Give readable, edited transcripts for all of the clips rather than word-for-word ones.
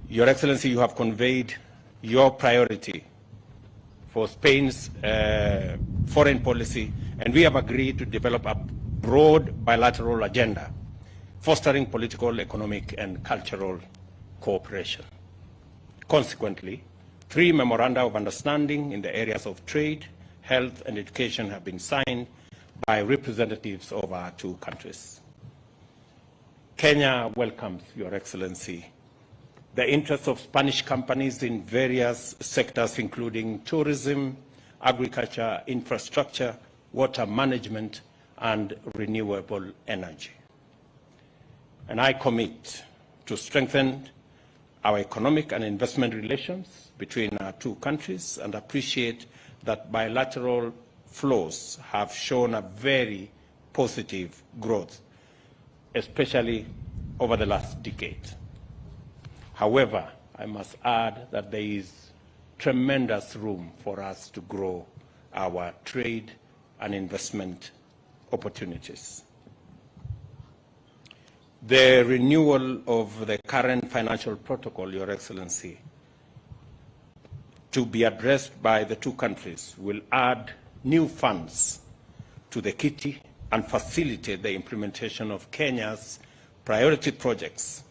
Your Excellency, you have conveyed your priority for Spain's foreign policy, and we have agreed to develop a broad bilateral agenda, fostering political, economic, and cultural cooperation. Consequently, 3 memoranda of understanding in the areas of trade, health, and education have been signed by representatives of our 2 countries. Kenya welcomes, Your Excellency, the interests of Spanish companies in various sectors, including tourism, agriculture, infrastructure, water management, and renewable energy. And I commit to strengthen our economic and investment relations between our 2 countries and appreciate that bilateral flows have shown a very positive growth, especially over the last decade. However, I must add that there is tremendous room for us to grow our trade and investment opportunities. The renewal of the current financial protocol, Your Excellency, to be addressed by the 2 countries will add new funds to the kitty and facilitate the implementation of Kenya's priority projects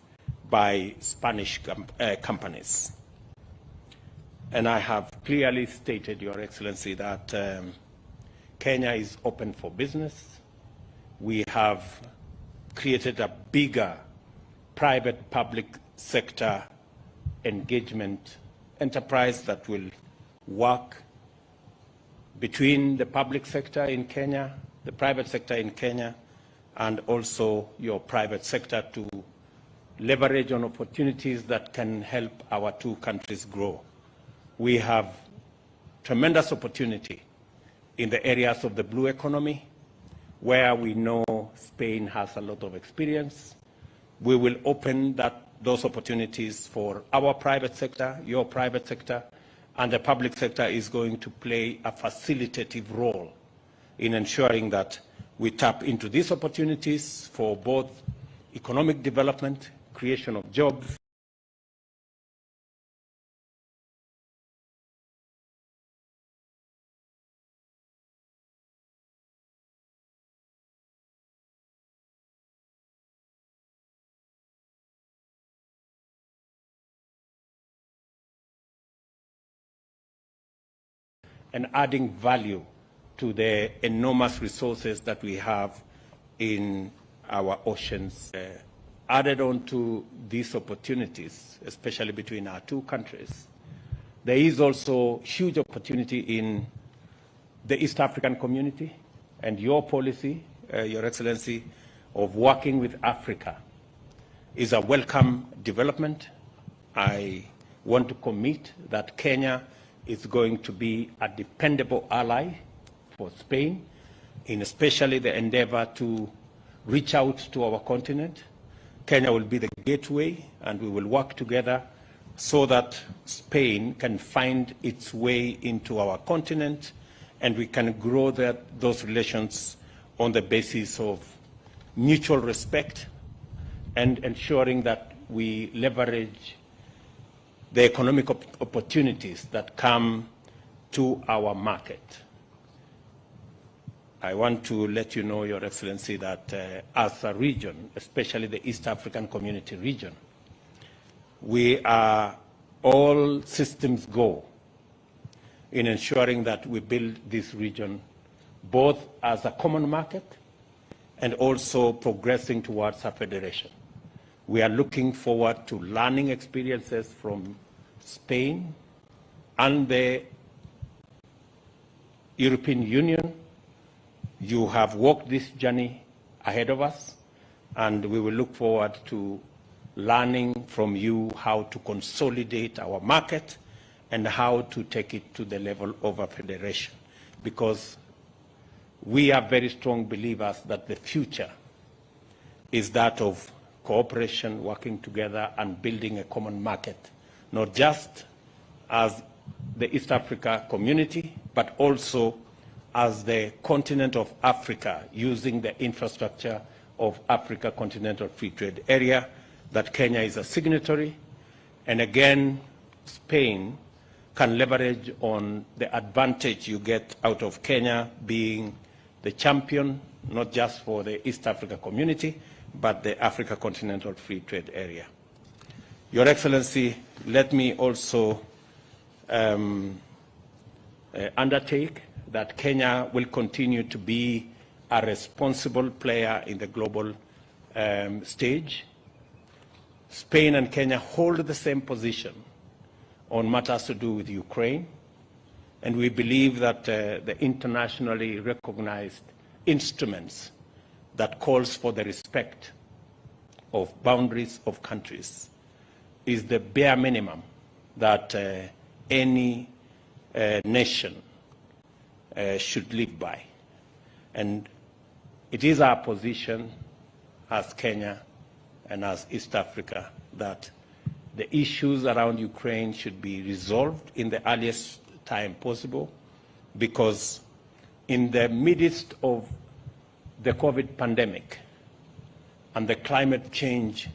by Spanish companies. And I have clearly stated, Your Excellency, that Kenya is open for business. We have created a bigger private-public sector engagement enterprise that will work between the public sector in Kenya, the private sector in Kenya, and also your private sector to leverage on opportunities that can help our 2 countries grow. We have tremendous opportunity in the areas of the blue economy, where we know Spain has a lot of experience. We will open those opportunities for our private sector, your private sector, and the public sector is going to play a facilitative role in ensuring that we tap into these opportunities for both economic development, creation of jobs, and adding value to the enormous resources that we have in our oceans. Added on to these opportunities, especially between our 2 countries, there is also huge opportunity in the East African community, and your policy, Your Excellency, of working with Africa is a welcome development. I want to commit that Kenya is going to be a dependable ally for Spain, in especially the endeavor to reach out to our continent. Kenya will be the gateway, and we will work together so that Spain can find its way into our continent, and we can grow those relations on the basis of mutual respect and ensuring that we leverage the economic opportunities that come to our market. I want to let you know, Your Excellency, that as a region, especially the East African Community region, we are all systems go in ensuring that we build this region both as a common market and also progressing towards a federation. We are looking forward to learning experiences from Spain and the European Union. You have walked this journey ahead of us, and we will look forward to learning from you how to consolidate our market and how to take it to the level of a federation, because we are very strong believers that the future is that of cooperation, working together, and building a common market, not just as the East Africa community, but also as the continent of Africa, using the infrastructure of Africa Continental Free Trade Area, that Kenya is a signatory, And again, Spain can leverage on the advantage you get out of Kenya being the champion, not just for the East Africa community, but the Africa Continental Free Trade Area. Your Excellency, let me also undertake that Kenya will continue to be a responsible player in the global stage. Spain and Kenya hold the same position on matters to do with Ukraine, and we believe that the internationally recognized instruments that calls for the respect of boundaries of countries is the bare minimum that any nation should live by. And it is our position as Kenya and as East Africa that the issues around Ukraine should be resolved in the earliest time possible, because in the midst of the COVID pandemic and the climate change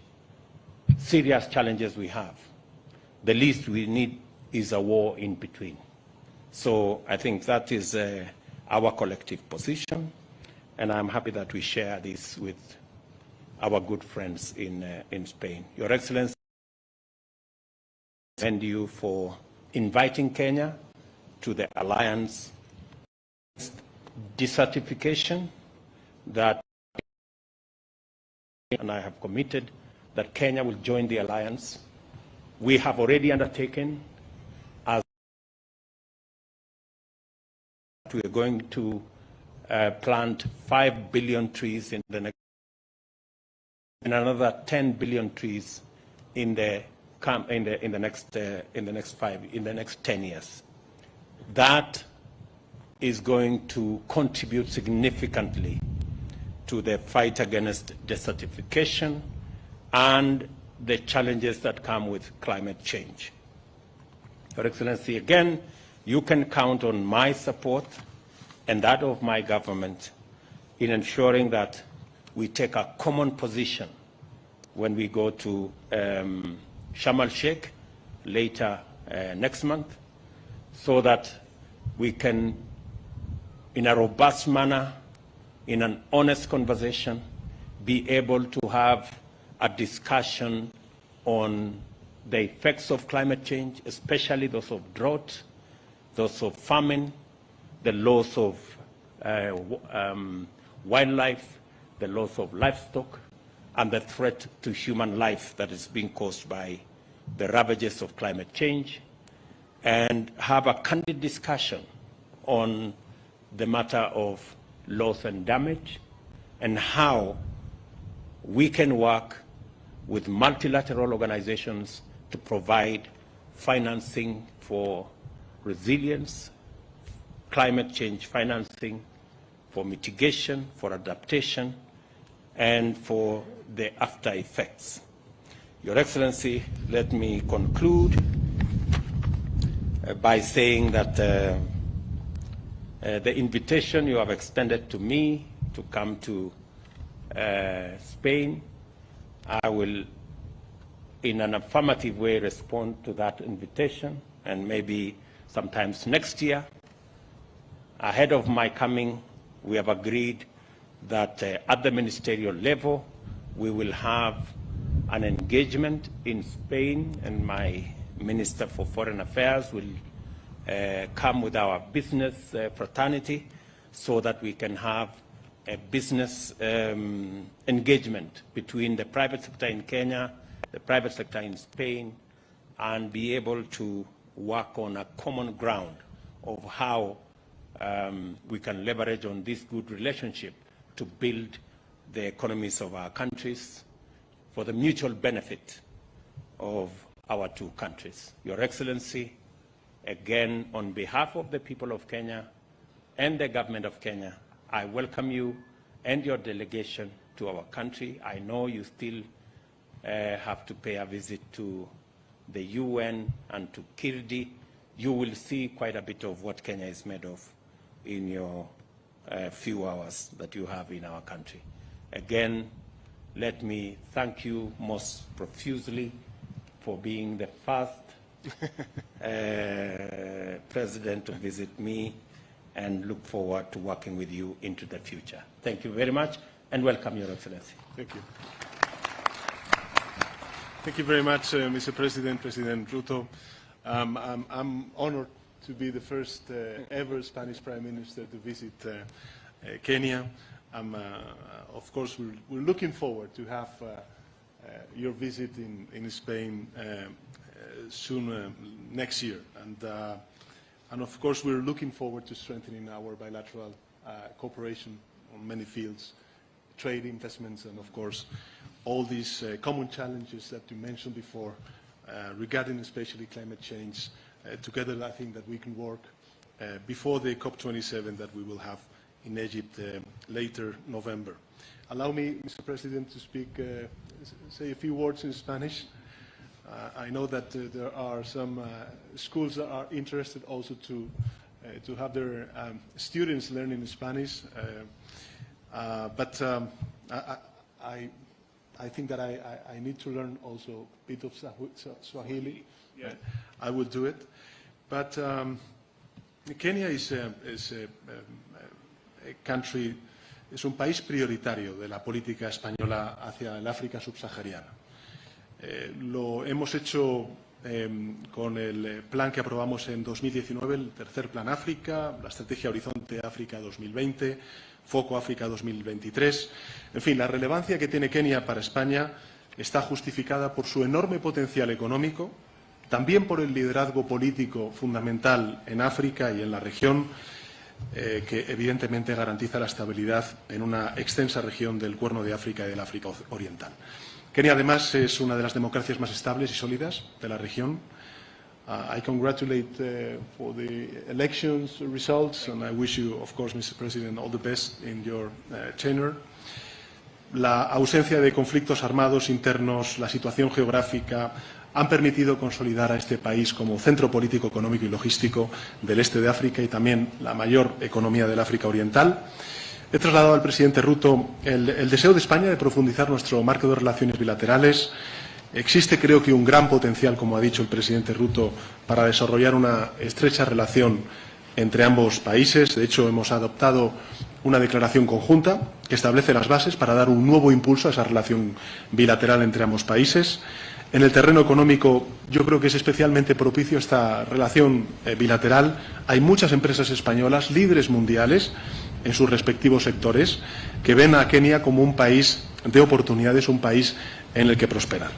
serious challenges we have, the least we need is a war in between. So I think that is our collective position, and I'm happy that we share this with our good friends in Spain. Your Excellency, I commend you for inviting Kenya to the alliance decertification that, and I have committed that Kenya will join the alliance. We have already undertaken, as we are going to plant 5 billion trees in the next, and another 10 billion trees in the next 10 years. That is going to contribute significantly to the fight against desertification and the challenges that come with climate change. Your Excellency, again, you can count on my support and that of my government in ensuring that we take a common position when we go to Sharm el-Sheikh later next month, so that we can, in a robust manner, in an honest conversation, be able to have a discussion on the effects of climate change, especially those of drought, those of famine, the loss of wildlife, the loss of livestock, and the threat to human life that is being caused by the ravages of climate change, and have a candid discussion on the matter of loss and damage, and how we can work with multilateral organizations to provide financing for resilience, climate change financing, for mitigation, for adaptation, and for the after effects. Your Excellency, let me conclude by saying that the invitation you have extended to me to come to Spain, I will, in an affirmative way, respond to that invitation, and maybe sometimes next year. Ahead of my coming, we have agreed that at the ministerial level, we will have an engagement in Spain, and my Minister for Foreign Affairs will come with our business fraternity so that we can have a business engagement between the private sector in Kenya, the private sector in Spain, and be able to work on a common ground of how we can leverage on this good relationship to build the economies of our countries for the mutual benefit of our two countries. Your Excellency, again, on behalf of the people of Kenya and the government of Kenya, I welcome you and your delegation to our country. I know you still have to pay a visit to the UN and to Kirdi. You will see quite a bit of what Kenya is made of in your few hours that you have in our country. Again, let me thank you most profusely for for being the first president to visit me, and look forward to working with you into the future. Thank you very much, and welcome, Your Excellency. Thank you. Thank you very much, Mr. President, President Ruto. I'm honored to be the first ever Spanish Prime Minister to visit Kenya. Of course, we're looking forward to have your visit in Spain soon next year. And of course, we're looking forward to strengthening our bilateral cooperation on many fields, trade, investments, and of course, all these common challenges that you mentioned before regarding especially climate change. Together, I think that we can work before the COP27 that we will have in Egypt later November. Allow me, Mr. President, to say a few words in Spanish. I know that there are some schools that are interested also to have their students learning Spanish, but I think that I need to learn also a bit of Swahili. Yeah. I will do it. But Kenya is a country, es un país prioritario de la política española hacia el África subsahariana. Lo hemos hecho con el plan que aprobamos en 2019, el tercer Plan África, la Estrategia Horizonte África 2020, Foco África 2023. En fin, la relevancia que tiene Kenia para España está justificada por su enorme potencial económico, también por el liderazgo político fundamental en África y en la región, que evidentemente garantiza la estabilidad en una extensa región del Cuerno de África y del África Oriental. Kenia, además, es una de las democracias más estables y sólidas de la región. I congratulate for the elections results, and I wish you, of course, Mr. President, all the best in your tenure. La ausencia de conflictos armados internos, la situación geográfica, han permitido consolidar a este país como centro político, económico y logístico del este de África y también la mayor economía del África Oriental. He trasladado al presidente Ruto el deseo de España de profundizar nuestro marco de relaciones bilaterales. Existe, creo que, un gran potencial, como ha dicho el presidente Ruto, para desarrollar una estrecha relación entre ambos países. De hecho, hemos adoptado una declaración conjunta que establece las bases para dar un nuevo impulso a esa relación bilateral entre ambos países. En el terreno económico, yo creo que es especialmente propicio esta relación bilateral. Hay muchas empresas españolas, líderes mundiales, en sus respectivos sectores, que ven a Kenia como un país de oportunidades, un país en el que prosperar.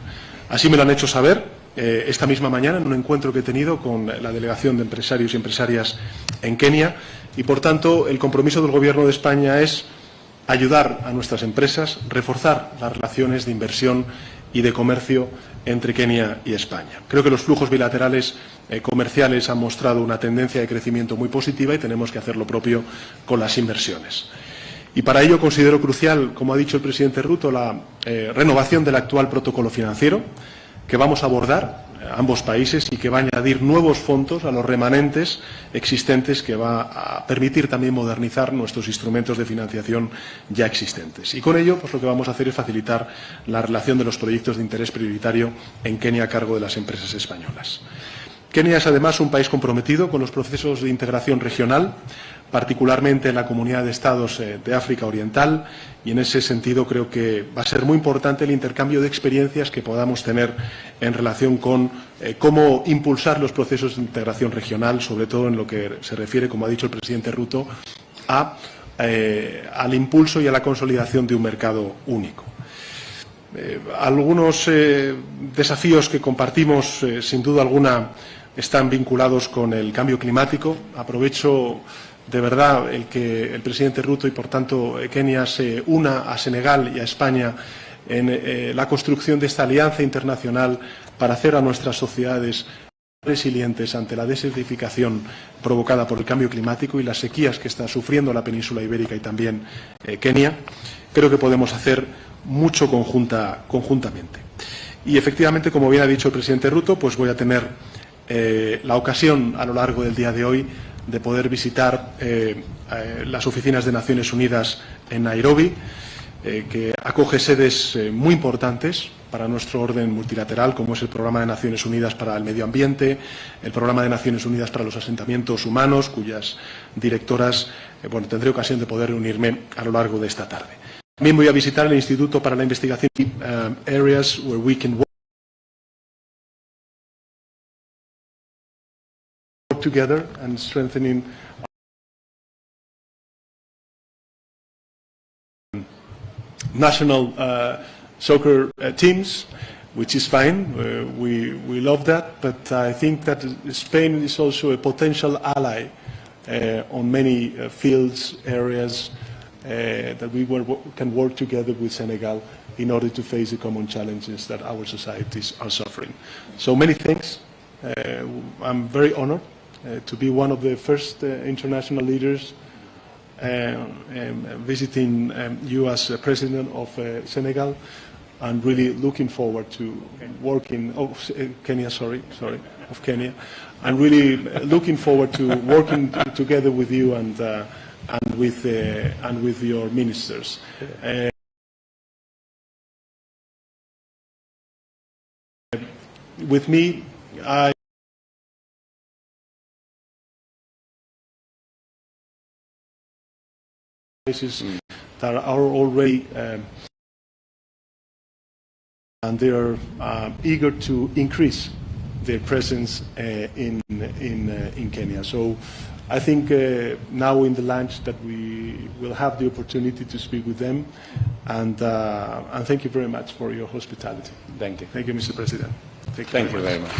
Así me lo han hecho saber esta misma mañana en un encuentro que he tenido con la delegación de empresarios y empresarias en Kenia y, por tanto, el compromiso del Gobierno de España es ayudar a nuestras empresas, reforzar las relaciones de inversión y de comercio entre Kenia y España. Creo que los flujos bilaterales comerciales han mostrado una tendencia de crecimiento muy positiva y tenemos que hacer lo propio con las inversiones. Y para ello considero crucial, como ha dicho el presidente Ruto, la renovación del actual protocolo financiero que vamos a abordar ambos países y que va a añadir nuevos fondos a los remanentes existentes, que va a permitir también modernizar nuestros instrumentos de financiación ya existentes. Y con ello, pues lo que vamos a hacer es facilitar la relación de los proyectos de interés prioritario en Kenia a cargo de las empresas españolas. Kenia es además un país comprometido con los procesos de integración regional, particularmente en la Comunidad de Estados de África Oriental, y en ese sentido creo que va a ser muy importante el intercambio de experiencias que podamos tener en relación con cómo impulsar los procesos de integración regional, sobre todo en lo que se refiere, como ha dicho el presidente Ruto, al impulso y a la consolidación de un mercado único. Algunos desafíos que compartimos, sin duda alguna, están vinculados con el cambio climático. Aprovecho de verdad el que el presidente Ruto y, por tanto, Kenia se una a Senegal y a España en la construcción de esta alianza internacional para hacer a nuestras sociedades resilientes ante la desertificación provocada por el cambio climático y las sequías que está sufriendo la península ibérica y también Kenia. Creo que podemos hacer mucho conjuntamente. Y efectivamente, como bien ha dicho el presidente Ruto, pues voy a tener la ocasión a lo largo del día de hoy de poder visitar las oficinas de Naciones Unidas en Nairobi. que acoge sedes muy importantes para nuestro orden multilateral, como es el Programa de Naciones Unidas para el Medio Ambiente, el Programa de Naciones Unidas para los Asentamientos Humanos, cuyas directoras tendré ocasión de poder reunirme a lo largo de esta tarde. También voy a visitar el Instituto para la Investigación areas where we can work together and strengthening national soccer teams, which is fine. We love that, but I think that Spain is also a potential ally on many fields, areas that we can work together with Senegal in order to face the common challenges that our societies are suffering. So many thanks. I'm very honored to be one of the first international leaders visiting you as President of Senegal, and really looking forward to working, of Kenya, and really looking forward to working together with you and with your ministers. With me, that are already and they are eager to increase their presence in Kenya. So I think now in the lunch that we will have the opportunity to speak with them, and thank you very much for your hospitality. Thank you. Thank you, Mr. President. Thank you very much.